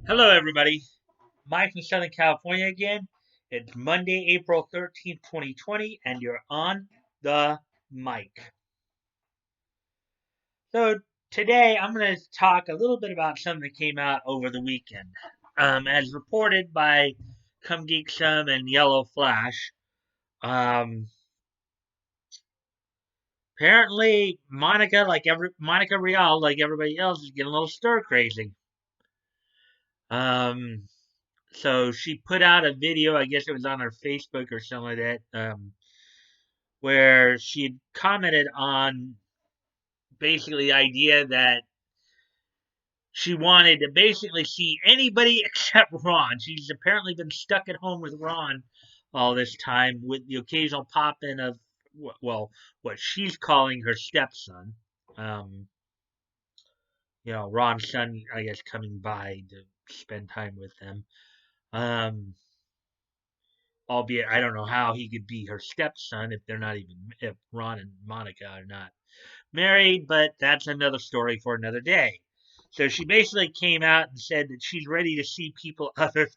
Hello, everybody. Mike from Southern California again. It's Monday, April 13th, 2020, and you're on the mic. So, today I'm going to talk a little bit about something that came out over the weekend. As reported by Come Geek Some and Yellow Flash, um, apparently Monica Rial, like everybody else, is getting a little stir crazy. Um, so she put out a video, I guess it was on her Facebook or something like that, where she had commented on basically the idea that she wanted to basically see anybody except Ron. She's apparently been stuck at home with Ron all this time, with the occasional pop in of, well, what she's calling her stepson. Um, Ron's son, I guess, coming by to spend time with them. Um, Albeit, I don't know how he could be her stepson if they're not even, if Ron and Monica are not married, but that's another story for another day. So she basically came out and said that she's ready to see people other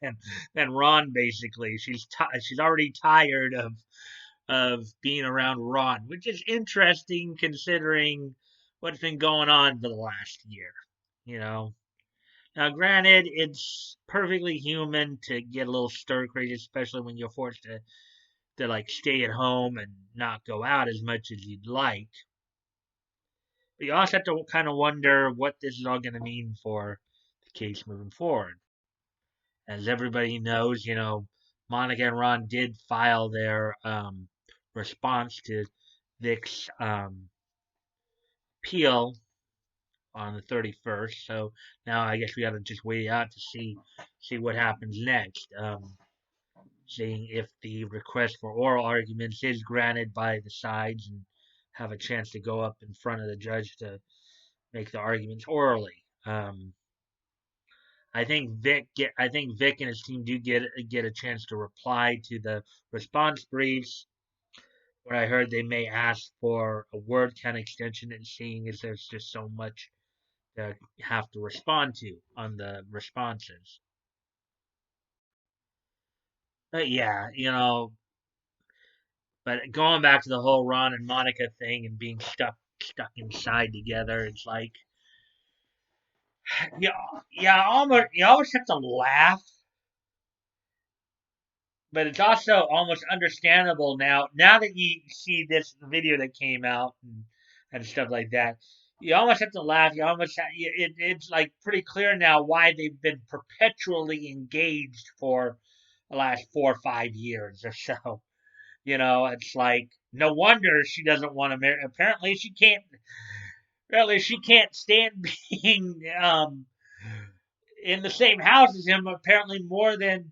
than Ron. Basically, she's already tired of being around Ron, which is interesting considering what's been going on for the last year. You know. Now, granted, it's perfectly human to get a little stir crazy, especially when you're forced to like stay at home and not go out as much as you'd like. But you also have to kind of wonder what this is all going to mean for the case moving forward. As everybody knows, Monica and Ron did file their response to Vic's appeal on the 31st. So now I guess we got to just wait out to see what happens next. Seeing if the request for oral arguments is granted by the sides and have a chance to go up in front of the judge to make the arguments orally. I think Vic and his team do get a chance to reply to the response briefs. What I heard, they may ask for a word count extension, and seeing as there's just so much to have to respond to on the responses. But yeah, but going back to the whole Ron and Monica thing and being stuck inside together, it's like yeah, yeah, almost you always have to laugh, but it's also almost understandable now. Now that you see this video that came out and stuff like that, you almost have to laugh. It's like pretty clear now why they've been perpetually engaged for the last 4 or 5 years or so. It's like no wonder she doesn't want to marry. Apparently, she can't. Apparently, she can't stand being in the same house as him. Apparently, more than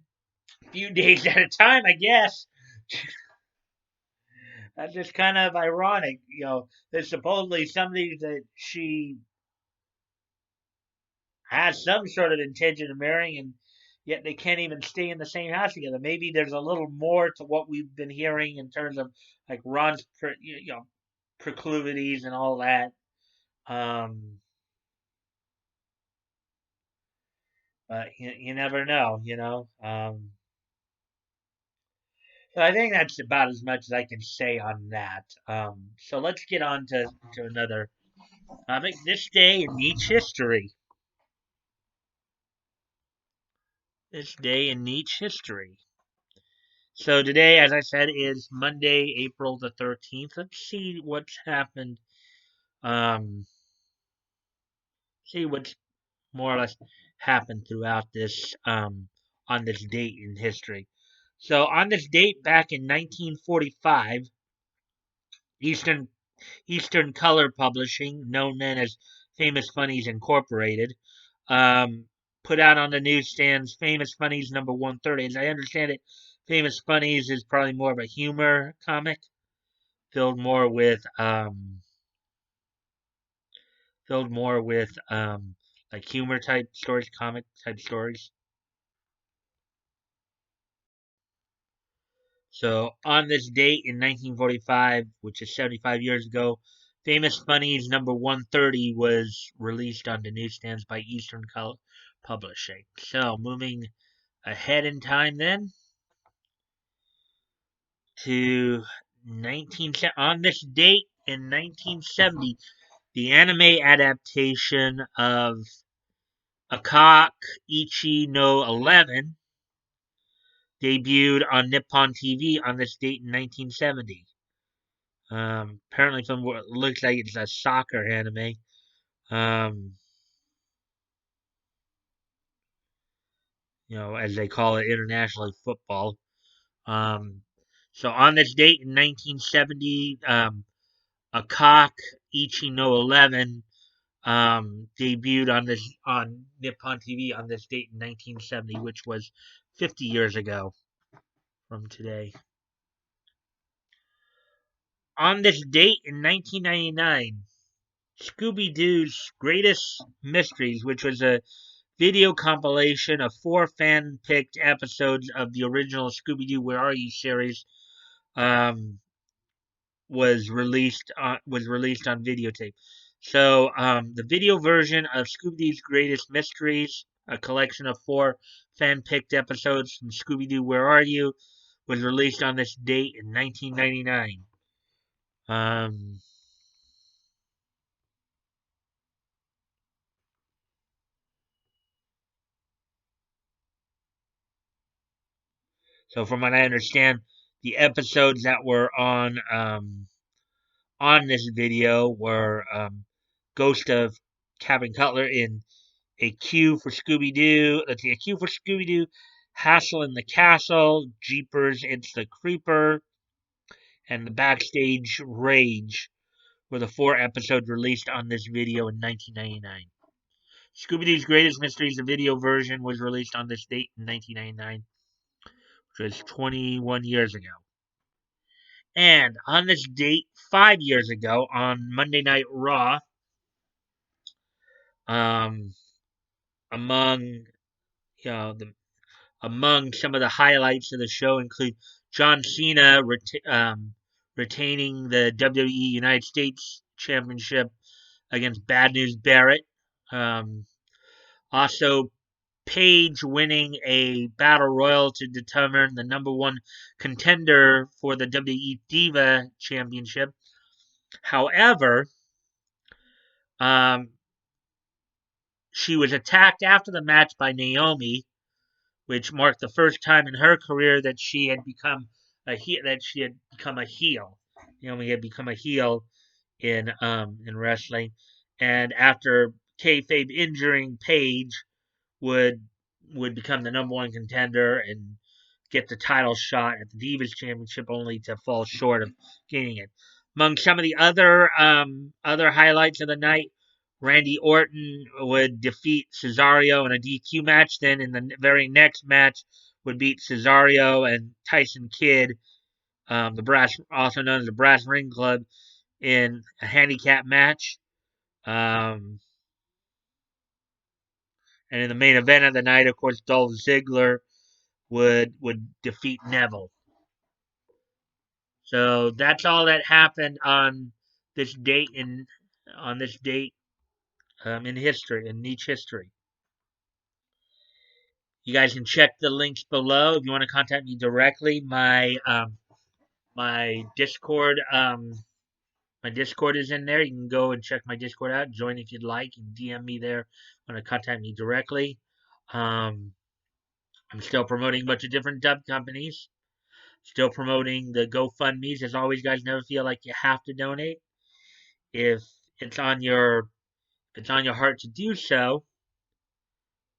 a few days at a time. I guess that's just kind of ironic. There's supposedly somebody that she has some sort of intention of marrying, and yet they can't even stay in the same house together. Maybe there's a little more to what we've been hearing in terms of like Ron's, proclivities and all that. Um, but you never know. So I think that's about as much as I can say on that. So let's get on to another topic. This day in Nietzsche history. This day in Nietzsche history. So today, as I said, is Monday, April the 13th. Let's see what's happened. Um, see what's more or less happened throughout this on this date in history. So on this date back in 1945, Eastern Eastern Color Publishing, known then as Famous Funnies Incorporated, um, put out on the newsstands Famous Funnies number 130. As I understand it, Famous Funnies is probably more of a humor comic, filled more with like humor type stories, comic type stories. So on this date in 1945, which is 75 years ago, Famous Funnies number 130 was released on the newsstands by Eastern Color Publishing. So moving ahead in time then to on this date in 1970, the anime adaptation of Akak Ichi no 11 debuted on Nippon TV on this date in 1970. Apparently, from what it looks like, it's a soccer anime. Um, as they call it internationally, football. Um, so on this date in 1970, Akak Ichi no 11 debuted on Nippon TV on this date in 1970, which was 50 years ago from today. On this date in 1999, Scooby-Doo's Greatest Mysteries, which was a video compilation of 4 fan-picked episodes of the original Scooby-Doo Where Are You series, um, was released on videotape. So the video version of Scooby-Doo's Greatest Mysteries, a collection of 4 fan-picked episodes from Scooby-Doo Where Are You, was released on this date in 1999. Um, so from what I understand, the episodes that were on this video were Ghost of Captain Cutler in A Q for Scooby-Doo. Let's see, A Q for Scooby-Doo, Hassle in the Castle, Jeepers, It's the Creeper, and The Backstage Rage were the 4 episodes released on this video in 1999. Scooby-Doo's Greatest Mysteries, the video version, was released on this date in 1999, which was 21 years ago. And on this date, 5 years ago, on Monday Night Raw, um, among among some of the highlights of the show include John Cena retaining the WWE United States Championship against Bad News Barrett. Also, Paige winning a battle royal to determine the number 1 contender for the WWE Diva Championship. However, um, she was attacked after the match by Naomi, which marked the first time in her career that she had become a heel. Naomi had become a heel in wrestling, and after kayfabe injuring Paige, would become the number 1 contender and get the title shot at the Divas Championship, only to fall short of gaining it. Among some of the other highlights of the night, Randy Orton would defeat Cesaro in a DQ match. Then in the very next match, would beat Cesaro and Tyson Kidd, the brass, also known as the Brass Ring Club, in a handicap match. Um, and in the main event of the night, of course, Dolph Ziggler would defeat Neville. So that's all that happened this date in on this date in history, in niche history. You guys can check the links below if you want to contact me directly. My Discord is in there. You can go and check my Discord out. Join if you'd like, and DM me there. Want to contact me directly. I'm still promoting a bunch of different dub companies. Still promoting the GoFundMe's. As always, guys, never feel like you have to donate. If it's on your heart to do so,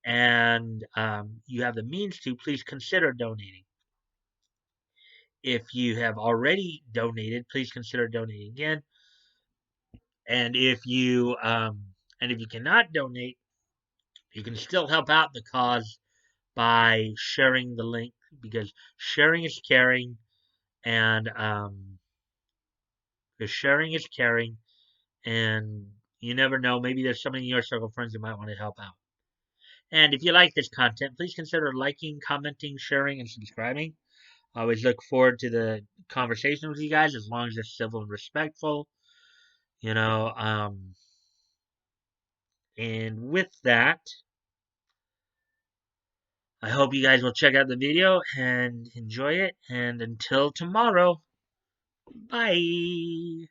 and you have the means to, please consider donating. If you have already donated, please consider donating again. And if you cannot donate, you can still help out the cause by sharing the link, because sharing is caring, and and you never know, maybe there's somebody in your circle of friends who might want to help out. And if you like this content, please consider liking, commenting, sharing, and subscribing. I always look forward to the conversation with you guys, as long as it's civil and respectful. You know, and with that, I hope you guys will check out the video and enjoy it. And until tomorrow, bye.